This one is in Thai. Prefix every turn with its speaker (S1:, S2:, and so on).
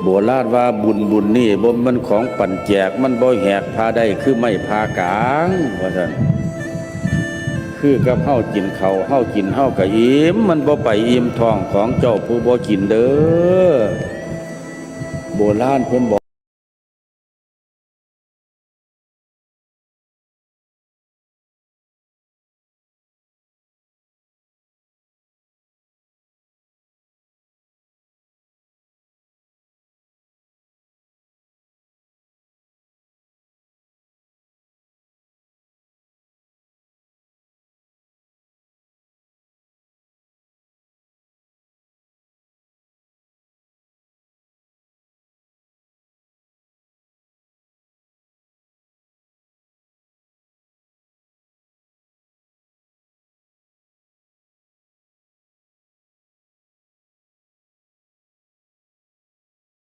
S1: โบราณว่าบุญนี่บ่มันของปั่นแจกมันบ่แหกพาได้คือไม่พากลางว่าซั่นคือกับเฮากินข้าวเฮากินเฮาก็อิ่มมันบ่ไปอิ่มท้องของเจ้าผู้บ่กินเด้อโบราณเพิ่นบอก